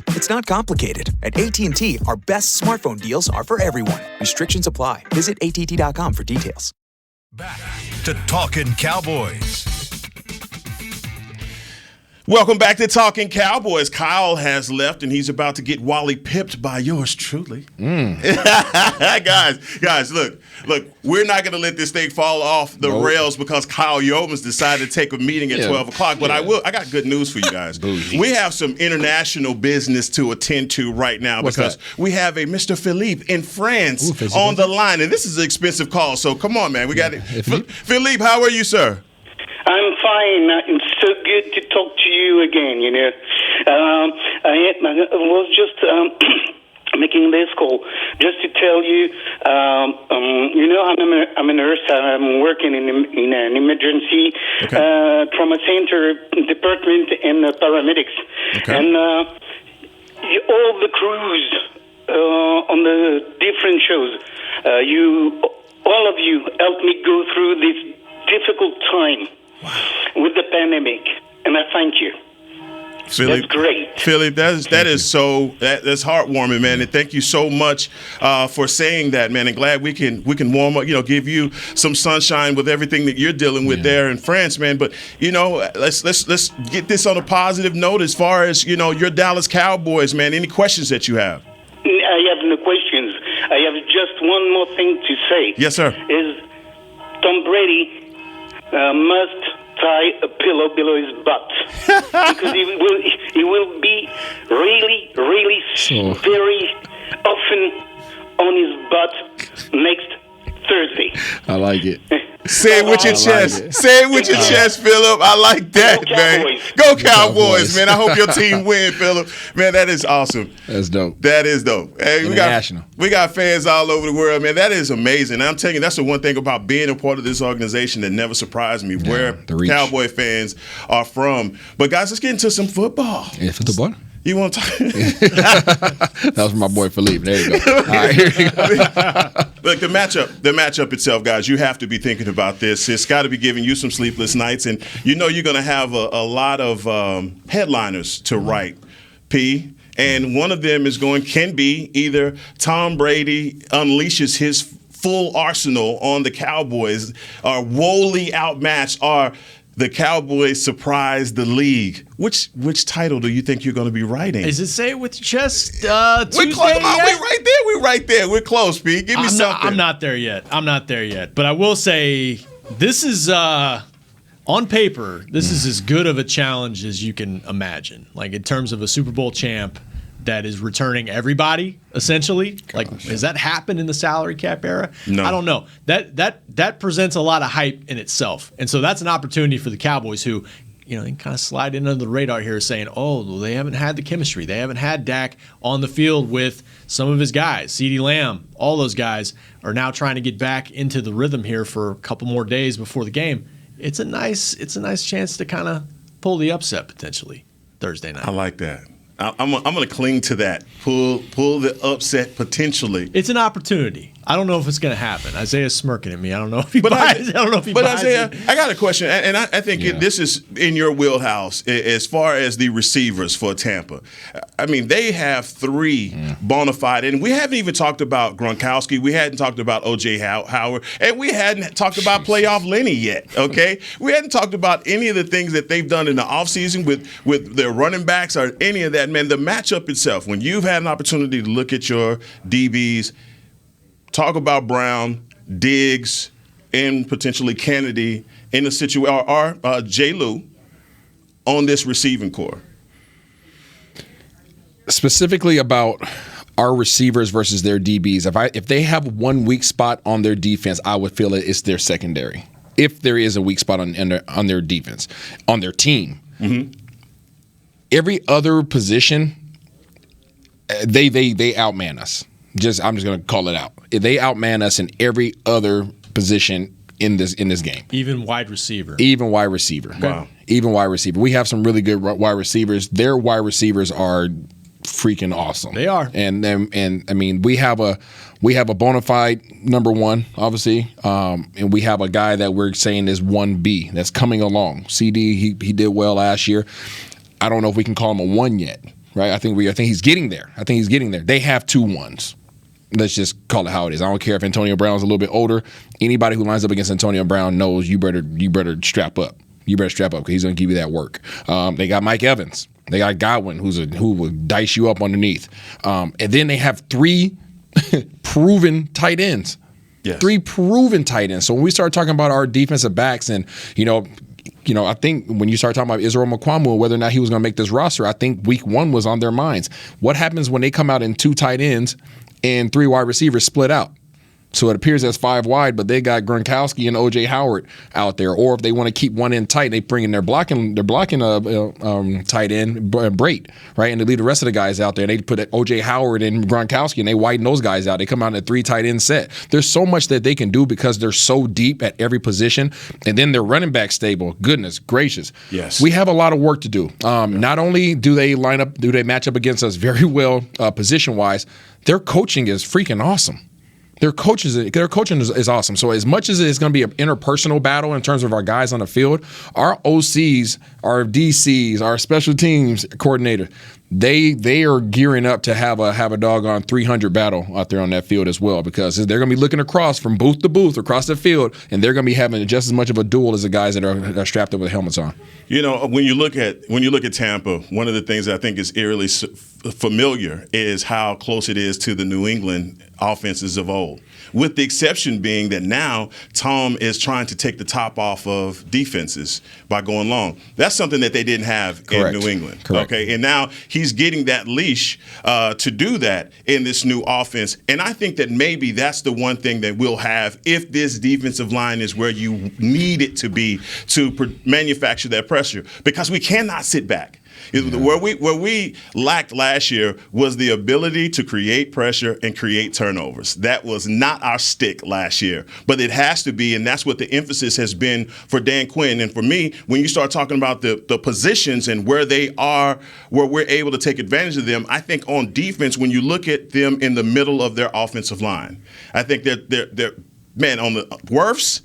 It's not complicated. At AT&T, our best smartphone deals are for everyone. Restrictions apply. Visit att.com for details. Back to Talkin' Cowboys. Welcome back to Talking Cowboys. Kyle has left, and he's about to get Wally pipped by yours truly. Guys, look, we're not going to let this thing fall off the rails because Kyle Yeomans decided to take a meeting at 12 o'clock. But I got good news for you guys. We have some international business to attend to right now because we have a Mr. Philippe in France on the line, and this is an expensive call. So come on, man, we got it. Philippe, how are you, sir? I'm fine. It's so good to talk to you again, you know. I was just making this call just to tell you, you know, I'm a nurse. I'm working in an emergency trauma center department and paramedics. Okay. And all the crews on the different shows, all of you helped me go through this difficult time. With the pandemic, and I thank you. Philip, that's great. Philip, that's heartwarming, man, and thank you so much for saying that, man. And glad we can warm up, give you some sunshine with everything that you're dealing with there in France, man. But let's get this on a positive note as far as your Dallas Cowboys, man. Any questions that you have? I have no questions. I have just one more thing to say. Yes, sir. Is Tom Brady must tie a pillow below his butt because he will be really, really very often on his butt next Thursday. I like it. Say it with your chest. Say it with your chest, Philip. I like that, man. Go Cowboys, man. I hope your team win, Philip. Man, that is awesome. That's dope. That is dope. Hey, we got fans all over the world, man. That is amazing. And I'm telling you, that's the one thing about being a part of this organization that never surprised me, where Cowboy fans are from. But guys, let's get into some football. Yeah, football. You want to talk? That was my boy Philippe. There you go. All right, here you go. Look, the matchup itself, guys, you have to be thinking about this. It's got to be giving you some sleepless nights, and you're going to have a lot of headliners to write, P. And one of them can be either Tom Brady unleashes his full arsenal on the Cowboys, or woefully outmatched, or the Cowboys surprise the league. Which title do you think you're going to be writing? Is it say it with your chest? Tuesday we're close. We're right there. We're close, Pete. Give me something. I'm not there yet. But I will say this is on paper. This is as good of a challenge as you can imagine. Like in terms of a Super Bowl champ that is returning everybody essentially. Has that happened in the salary cap era? No. I don't know. That presents a lot of hype in itself, and so that's an opportunity for the Cowboys who, they kind of slide in under the radar here, saying, they haven't had the chemistry. They haven't had Dak on the field with some of his guys. CeeDee Lamb, all those guys are now trying to get back into the rhythm here for a couple more days before the game. It's a nice chance to kind of pull the upset potentially Thursday night. I like that. I'm going to cling to that. Pull the upset potentially. It's an opportunity. I don't know if it's going to happen. Isaiah's smirking at me. I don't know if he buys it. But Isaiah, I got a question, and I think this is in your wheelhouse as far as the receivers for Tampa. I mean, they have 3 bona fide, and we haven't even talked about Gronkowski. We hadn't talked about O.J. Howard, and we hadn't talked about playoff Lenny yet, okay? We hadn't talked about any of the things that they've done in the offseason with their running backs or any of that. Man, the matchup itself, when you've had an opportunity to look at your DBs, talk about Brown, Diggs, and potentially Kennedy in a situation, or J. Lou on this receiving core. specifically about our receivers versus their DBs. If they have one weak spot on their defense, I would feel it's their secondary. If there is a weak spot on their defense, on their team, every other position, they outman us. I'm just going to call it out. They outman us in every other position in this game. Even wide receiver. Wow. Even wide receiver. We have some really good wide receivers. Their wide receivers are freaking awesome. They are. And I mean, we have a bona fide number one, obviously, and we have a guy that we're saying is 1B that's coming along. CD, he did well last year. I don't know if we can call him a 1 yet, right? I think he's getting there. They have 2 1s. Let's just call it how it is. I don't care if Antonio Brown's a little bit older. Anybody who lines up against Antonio Brown knows you better strap up. You better strap up because he's going to give you that work. They got Mike Evans. They got Godwin, who will dice you up underneath. And then they have 3 proven tight ends. Yes. 3 proven tight ends. So when we start talking about our defensive backs and, I think when you start talking about Israel Mukuamu, whether or not he was going to make this roster, I think week 1 was on their minds. What happens when they come out in 2 tight ends and 3 wide receivers split out? So it appears as 5 wide, but they got Gronkowski and O.J. Howard out there. Or if they want to keep one end tight, they bring in their blocking tight end, Brate, right? And they leave the rest of the guys out there. And they put O.J. Howard and Gronkowski, and they widen those guys out. They come out in a 3 tight end set. There's so much that they can do because they're so deep at every position. And then their running back stable. Goodness gracious. Yes. We have a lot of work to do. Not only do they match up against us very well position-wise, their coaching is freaking awesome. Their coaching is awesome. So as much as it's going to be an interpersonal battle in terms of our guys on the field, our OCs, our DCs, our special teams coordinator, they are gearing up to have a doggone 300 battle out there on that field as well, because they're going to be looking across from booth to booth across the field, and they're going to be having just as much of a duel as the guys that are strapped up with helmets on. When you look at Tampa, one of the things that I think is eerily familiar is how close it is to the New England offenses of old, with the exception being that now Tom is trying to take the top off of defenses by going long. That's something that they didn't have in New England. Correct. Okay, and now he's getting that leash to do that in this new offense. And I think that maybe that's the one thing that we'll have if this defensive line is where you need it to be to manufacture that pressure, because we cannot sit back. Where we lacked last year was the ability to create pressure and create turnovers. That was not our stick last year, but it has to be, and that's what the emphasis has been for Dan Quinn. And for me, when you start talking about the positions and where they are, where we're able to take advantage of them, I think on defense, when you look at them in the middle of their offensive line, I think they're on the Wirfs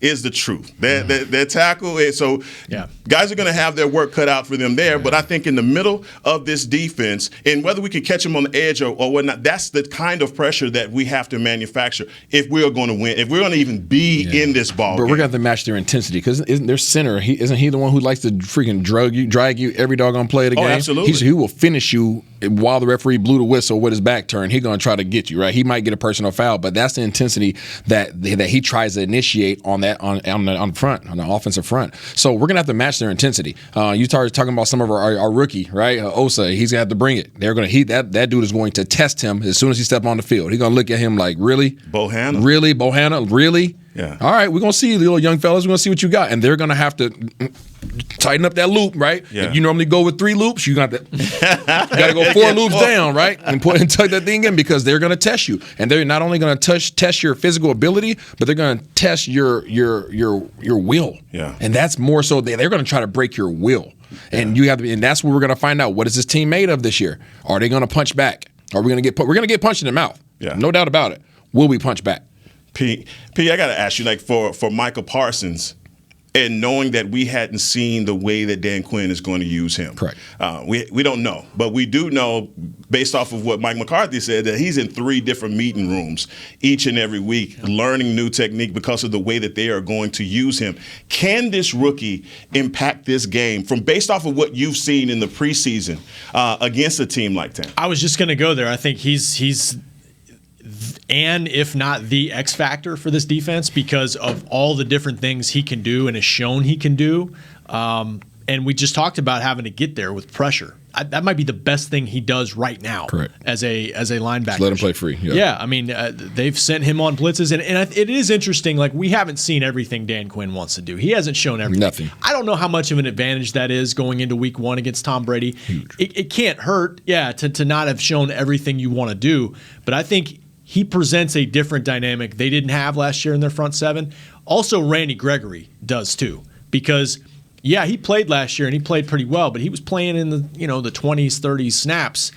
is the truth. Their tackle is so. Yeah. Guys are going to have their work cut out for them there. Yeah. But I think in the middle of this defense, and whether we can catch them on the edge or whatnot, that's the kind of pressure that we have to manufacture if we're going to win, if we're going to even be in this ball game. But we're going to have to match their intensity, because isn't their center, isn't he the one who likes to freaking drag you every doggone play of the game? Absolutely. He will finish you while the referee blew the whistle with his back turned. He's going to try to get you, right? He might get a personal foul, but that's the intensity that he tries to initiate on the offensive front. So we're going to have to match their intensity. You started talking about some of our rookie, right? Osa, he's going to have to bring it. They're going to that dude is going to test him as soon as he steps on the field. He's going to look at him like, really? Bohanna? Really? Bohanna? Really? Yeah. All right, we're going to see you, little young fellas. We're going to see what you got. And they're going to have to tighten up that loop, right? Yeah. If you normally go with 3 loops, you got to go 4 loops down, right? And tuck that thing in, because they're going to test you. And they're not only going to test your physical ability, but they're going to test your will. Yeah. And that's more so they're going to try to break your will. Yeah. And and that's what we're going to find out. What is this team made of this year? Are they going to punch back? Are we going to we're going to get punched in the mouth? Yeah. No doubt about it. Will we punch back? P, I got to ask you, like for Michael Parsons, and knowing that we hadn't seen the way that Dan Quinn is going to use him. Correct. We don't know, but we do know, based off of what Mike McCarthy said, that he's in 3 different meeting rooms each and every week, learning new technique because of the way that they are going to use him. Can this rookie impact this game based off of what you've seen in the preseason against a team like Tampa? I was just going to go there. I think he's and if not the X factor for this defense, because of all the different things he can do and has shown he can do. And we just talked about having to get there with pressure. that might be the best thing he does right now. Correct. As a linebacker. Just let him play free. Yeah, I mean, they've sent him on blitzes, and it is interesting. Like, we haven't seen everything Dan Quinn wants to do. He hasn't shown everything. Nothing. I don't know how much of an advantage that is going into week 1 against Tom Brady. It can't hurt, to not have shown everything you want to do. But I think he presents a different dynamic they didn't have last year in their front seven. Also, Randy Gregory does too, because he played last year and he played pretty well, but he was playing in the the 20s, 30s snaps.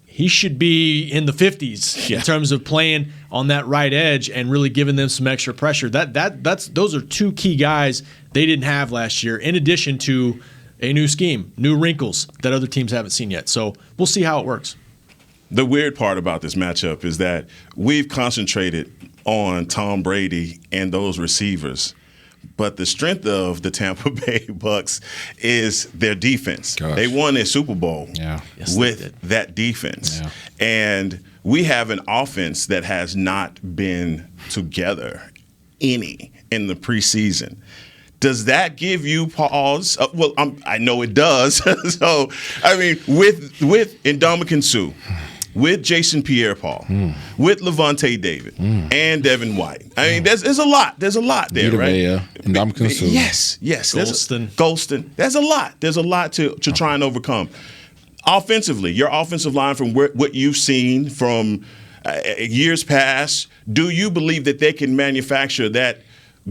He should be in the 50s in terms of playing on that right edge and really giving them some extra pressure. Those are 2 key guys they didn't have last year, in addition to a new scheme, new wrinkles that other teams haven't seen yet. So we'll see how it works. The weird part about this matchup is that we've concentrated on Tom Brady and those receivers, but the strength of the Tampa Bay Bucs is their defense. Gosh. They won a Super Bowl with that defense. Yeah. And we have an offense that has not been together any in the preseason. Does that give you pause? Well, I know it does. So, I mean, with Ndamukong Suh, with Jason Pierre-Paul, with Levante David, and Devin White. I mean, there's a lot. There's a lot there, right? Ndamukong Suh. Yes. Golston. There's a lot. There's a lot to try and overcome. Offensively, your offensive line, from what you've seen from years past, do you believe that they can manufacture that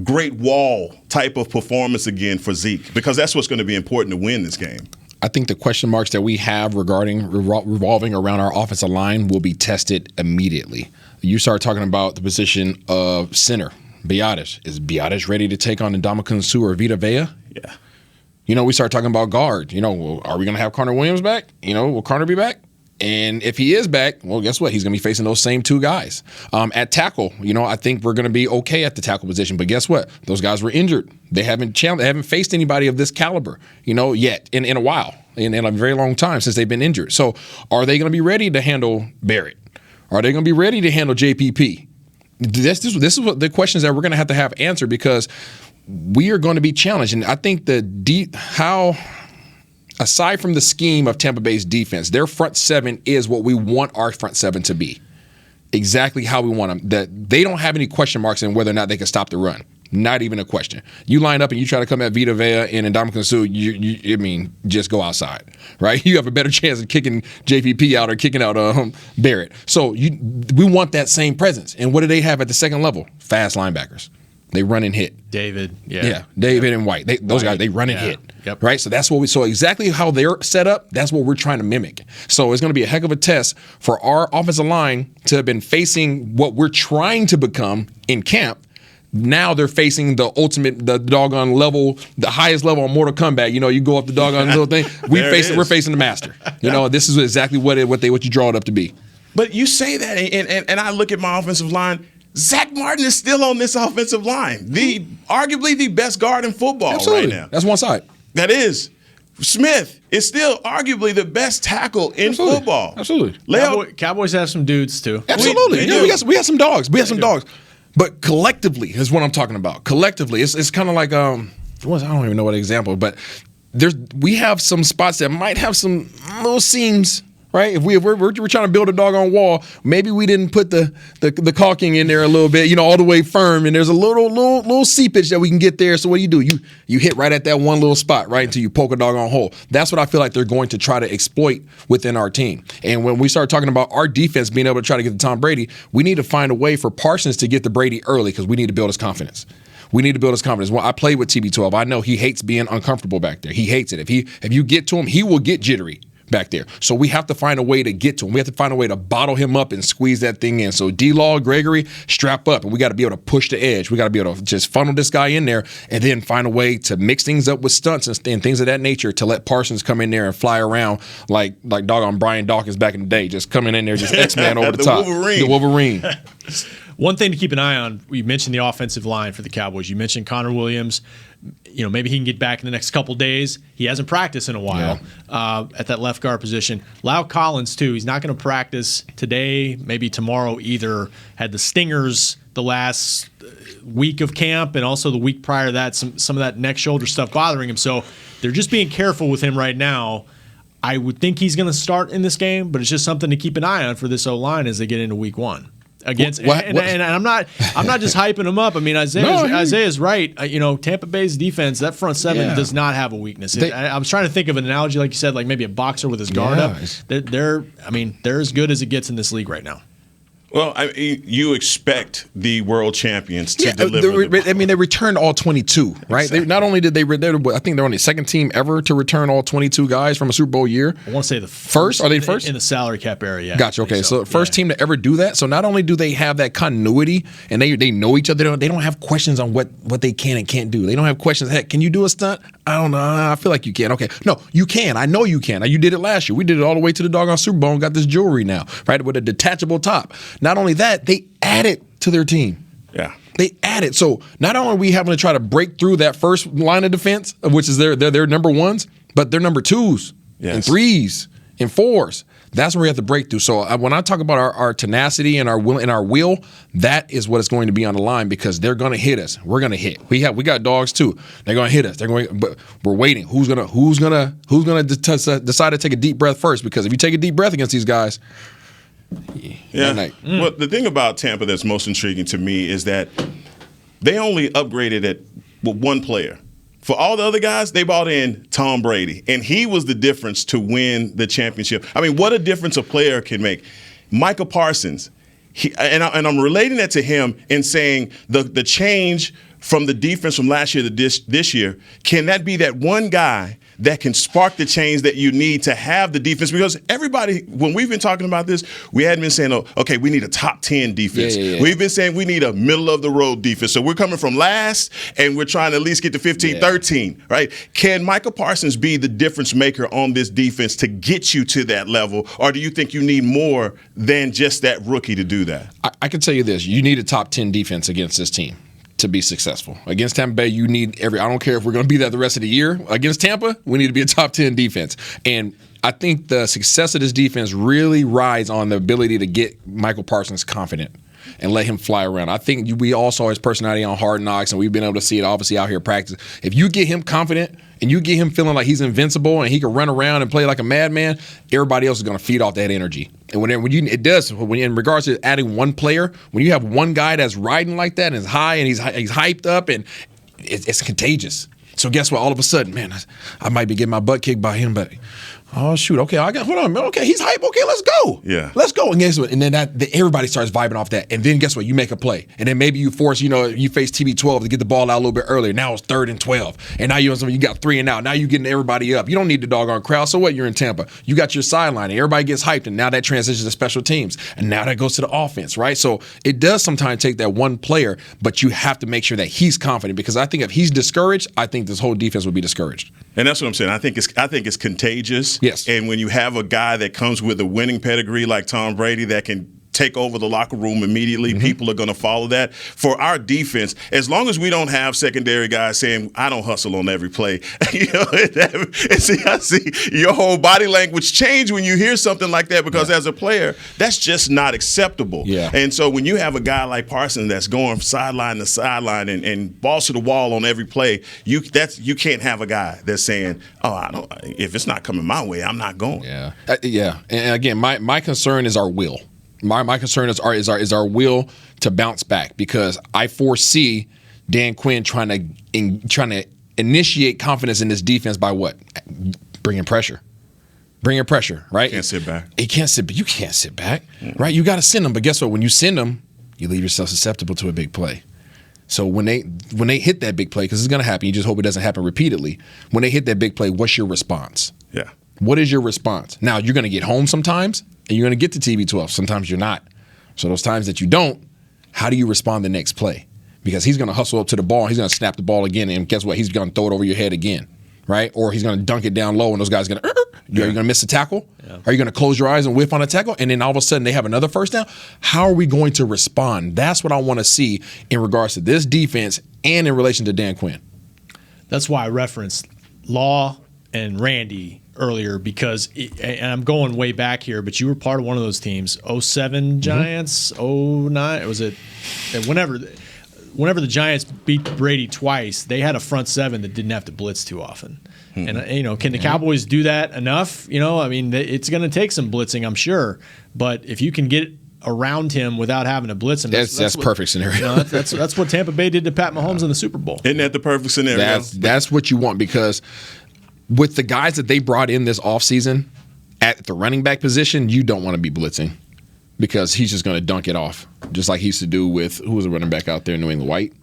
great wall type of performance again for Zeke? Because that's what's going to be important to win this game. I think the question marks that we have regarding revolving around our offensive line will be tested immediately. You start talking about the position of center, Biadasz. Is Biadasz ready to take on Ndamukong Suh or Vita Vea? Yeah. We start talking about guard. Well, are we going to have Connor Williams back? Will Connor be back? And if he is back, well, guess what? He's going to be facing those same 2 guys. At tackle, I think we're going to be okay at the tackle position. But guess what? Those guys were injured. They haven't faced anybody of this caliber, yet in a while, in a very long time since they've been injured. So are they going to be ready to handle Barrett? Are they going to be ready to handle JPP? This is what the questions that we're going to have answered, because we are going to be challenged. And I think aside from the scheme of Tampa Bay's defense, their front seven is what we want our front seven to be. Exactly how we want them. That they don't have any question marks in whether or not they can stop the run. Not even a question. You line up and you try to come at Vita Vea and Ndamukong Suh, just go outside, right? You have a better chance of kicking JPP out or kicking out Barrett. So we want that same presence. And what do they have at the second level? Fast linebackers. They run and hit. David, David and White. Those guys, they run and hit. Yep. Right? So that's what so exactly how they're set up, that's what we're trying to mimic. So it's going to be a heck of a test for our offensive line to have been facing what we're trying to become in camp. Now they're facing the ultimate, the doggone level, the highest level on Mortal Kombat. You go up the doggone little thing. We're facing the master. This is exactly what you draw it up to be. But you say that, and I look at my offensive line. Zach Martin is still on this offensive line. Arguably the best guard in football right now. That's one side. That is. Smith is still arguably the best tackle in football. Absolutely. Cowboys have some dudes too. Absolutely. We got some dogs. We have some dogs. But collectively is what I'm talking about. Collectively, it's kind of like I don't even know what example, but we have some spots that might have some little seams. Right, if we're trying to build a doggone wall, maybe we didn't put the caulking in there a little bit, all the way firm, and there's a little seepage that we can get there. So what do? You hit right at that one little spot, right, until you poke a doggone hole. That's what I feel like they're going to try to exploit within our team. And when we start talking about our defense being able to try to get to Tom Brady, we need to find a way for Parsons to get to Brady early, because we need to build his confidence. We need to build his confidence. Well, I played with TB12. I know he hates being uncomfortable back there. He hates it. If you get to him, he will get jittery back there. So we have to find a way to get to him. We have to find a way to bottle him up and squeeze that thing in. So D-Law, Gregory, strap up, and we got to be able to push the edge. We got to be able to just funnel this guy in there and then find a way to mix things up with stunts and things of that nature to let Parsons come in there and fly around like doggone Brian Dawkins back in the day, just coming in there, just X-Man over the top. The Wolverine. One thing to keep an eye on, we mentioned the offensive line for the Cowboys. You mentioned Connor Williams. Maybe he can get back in the next couple days. He hasn't practiced in a while at that left guard position. Lau Collins, too. He's not going to practice today, maybe tomorrow either. Had the stingers the last week of camp, and also the week prior to that, some of that neck shoulder stuff bothering him. So they're just being careful with him right now. I would think he's going to start in this game, but it's just something to keep an eye on for this O-line as they get into week 1. Against and I'm not just hyping him up. I mean, Isaiah's right. Tampa Bay's defense, that front seven does not have a weakness. I was trying to think of an analogy, like you said, like maybe a boxer with his guard up. They're as good as it gets in this league right now. Well, you expect the world champions to deliver. They returned all 22, right? Exactly. Not only did I think they're only the second team ever to return all 22 guys from a Super Bowl year. I want to say the first. Are they first? In the salary cap area, yeah. Gotcha. Okay, so first team to ever do that. So not only do they have that continuity and they know each other, they don't have questions on what they can and can't do. They don't have questions. Heck, can you do a stunt? I don't know. I feel like you can. Okay, no, you can. I know you can. You did it last year. We did it all the way to the doggone Super Bowl and got this jewelry now, right, with a detachable top. Not only that, they added to their team. Yeah. They added. So not only are we having to try to break through that first line of defense, which is their number ones, but they're number twos and threes and fours. That's where we have to break through. So when I talk about our tenacity and our will, that is what it's going to be on the line, because they're going to hit us. We're going to hit. We got dogs too. They're going to hit us. But we're waiting. Who's gonna decide to take a deep breath first? Because if you take a deep breath against these guys. Yeah. Well, the thing about Tampa that's most intriguing to me is that they only upgraded at one player. For all the other guys, they brought in Tom Brady, and he was the difference to win the championship. I mean, what a difference a player can make. Micah Parsons, I'm relating that to him and saying the change from the defense from last year to this year, can that be that one guy that can spark the change that you need to have the defense? Because everybody, when we've been talking about this, we hadn't been saying, okay, we need a top 10 defense. We've been saying we need a middle-of-the-road defense. So we're coming from last, and we're trying to at least get to 15, 13, right? Can Micah Parsons be the difference maker on this defense to get you to that level, or do you think you need more than just that rookie to do that? I can tell you this. You need a top 10 defense against this team to be successful. Against Tampa Bay, you need I don't care if we're going to be that the rest of the year. Against Tampa, we need to be a top 10 defense. And I think the success of this defense really rides on the ability to get Michael Parsons confident and let him fly around. I think we all saw his personality on Hard Knocks, and we've been able to see it obviously out here practice. If you get him confident and you get him feeling like he's invincible and he can run around and play like a madman, everybody else is going to feed off that energy. And when in regards to adding one player, when you have one guy that's riding like that and is high and he's hyped up, and it's contagious. So guess what? All of a sudden, man, I might be getting my butt kicked by him, but oh shoot, okay, hold on, man. Okay, he's hype. Okay, let's go. Yeah, let's go. And guess what? And then everybody starts vibing off that. And then guess what? You make a play, and then maybe you force, you face TB12 to get the ball out a little bit earlier. Now it's 3rd and 12, and now you got 3 and out. Now you're getting everybody up. You don't need the doggone crowd. So what? You're in Tampa. You got your sideline, and everybody gets hyped, and now that transitions to special teams, and now that goes to the offense, right? So it does sometimes take that one player, but you have to make sure that he's confident, because I think if he's discouraged, I think this whole defense will be discouraged. And that's what I'm saying. I think it's contagious. Yes. And when you have a guy that comes with a winning pedigree like Tom Brady that can take over the locker room immediately, people are going to follow that. For our defense, as long as we don't have secondary guys saying, I don't hustle on every play, I see your whole body language change when you hear something like that, because as a player, that's just not acceptable. Yeah. And so when you have a guy like Parsons that's going sideline to sideline and balls to the wall on every play, you can't have a guy that's saying, if it's not coming my way, I'm not going. Yeah. And again, my concern is our will. My concern is our will to bounce back, because I foresee Dan Quinn trying to initiate confidence in this defense by what? Bringing pressure, right? Can't sit back. You can't sit back, right? You got to send them, but guess what? When you send them, you leave yourself susceptible to a big play. So when they hit that big play, because it's going to happen, you just hope it doesn't happen repeatedly. When they hit that big play, what's your response? Yeah. What is your response? Now, you're going to get home sometimes, and you're going to get to TB12. Sometimes you're not. So those times that you don't, how do you respond the next play? Because he's going to hustle up to the ball, and he's going to snap the ball again, and guess what? He's going to throw it over your head again, right? Or he's going to dunk it down low, and those guys are going to, are you going to miss a tackle? Yeah. Are you going to close your eyes and whiff on a tackle? And then all of a sudden they have another first down? How are we going to respond? That's what I want to see in regards to this defense and in relation to Dan Quinn. That's why I referenced Law and Randy earlier, because and I'm going way back here, but you were part of one of those teams, 07 Giants, 09, was it, whenever, whenever the Giants beat Brady twice, they had a front seven that didn't have to blitz too often. And can the Cowboys do that enough? It's going to take some blitzing, I'm sure. But if you can get around him without having to blitz him, that's perfect scenario. That's what Tampa Bay did to Pat Mahomes in the Super Bowl. Isn't that the perfect scenario? That's what you want, because with the guys that they brought in this offseason at the running back position, you don't want to be blitzing, because he's just going to dunk it off, just like he used to do with, who was a running back out there in New England, White?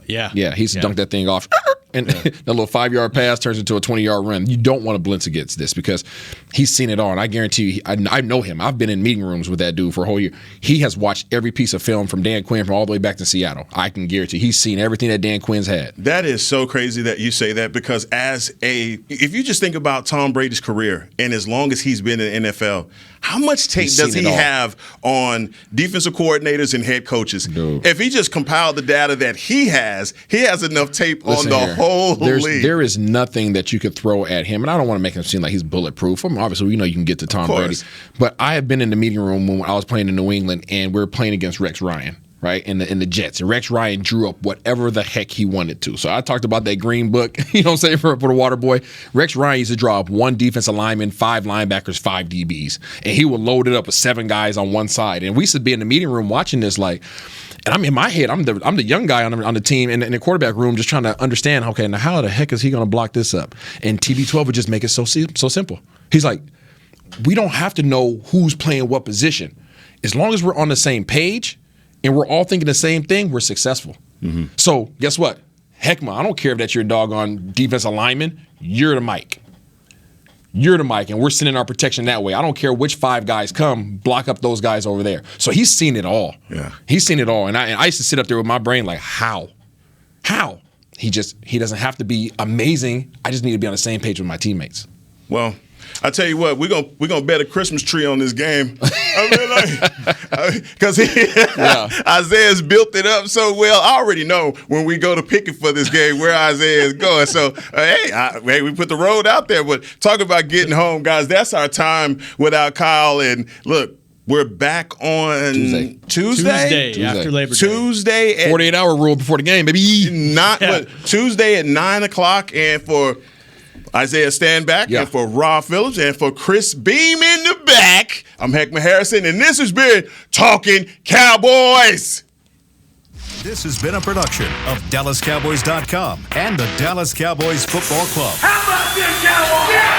Yeah, he used to dunk that thing off. And that little 5-yard pass turns into a 20-yard run. You don't want to blitz against this, because he's seen it all. And I guarantee you, I know him. I've been in meeting rooms with that dude for a whole year. He has watched every piece of film from Dan Quinn from all the way back to Seattle. I can guarantee he's seen everything that Dan Quinn's had. That is so crazy that you say that, because if you just think about Tom Brady's career and as long as he's been in the NFL, how much tape does he have on defensive coordinators and head coaches? Dude. If he just compiled the data that he has enough tape on the whole league. There is nothing that you could throw at him, and I don't want to make him seem like he's bulletproof. Obviously, you can get to Tom Brady. But I have been in the meeting room when I was playing in New England, and we were playing against Rex Ryan, right, in the Jets. And Rex Ryan drew up whatever the heck he wanted to. So I talked about that green book, for the water boy. Rex Ryan used to draw up 1 defensive lineman, 5 linebackers, 5 DBs. And he would load it up with 7 guys on one side. And we used to be in the meeting room watching this and I'm in my head, I'm the young guy on the team in the quarterback room, just trying to understand, okay, now how the heck is he going to block this up? And TB12 would just make it so simple. He's like, we don't have to know who's playing what position. As long as we're on the same page and we're all thinking the same thing, we're successful. Mm-hmm. So guess what? Heck, man, I don't care if that's your doggone defensive lineman. You're the mic. You're the mic, and we're sending our protection that way. I don't care which 5 guys come, block up those guys over there. So he's seen it all. Yeah, he's seen it all. And I used to sit up there with my brain like, how? He doesn't have to be amazing. I just need to be on the same page with my teammates. Well, I tell you what, we're gonna bet a Christmas tree on this game. Because Isaiah's built it up so well. I already know when we go to picking for this game where Isaiah is going. So hey, we put the road out there. But talk about getting home, guys. That's our time without Kyle. And look, we're back on Tuesday after Labor Day. Tuesday at 48-hour rule before the game, baby. Tuesday at 9:00, and for Isaiah Standback, and for Rob Phillips, and for Chris Beam in the back, I'm Heckman Harrison, and this has been Talkin' Cowboys. This has been a production of DallasCowboys.com and the Dallas Cowboys Football Club. How about this, Cowboys? Yeah!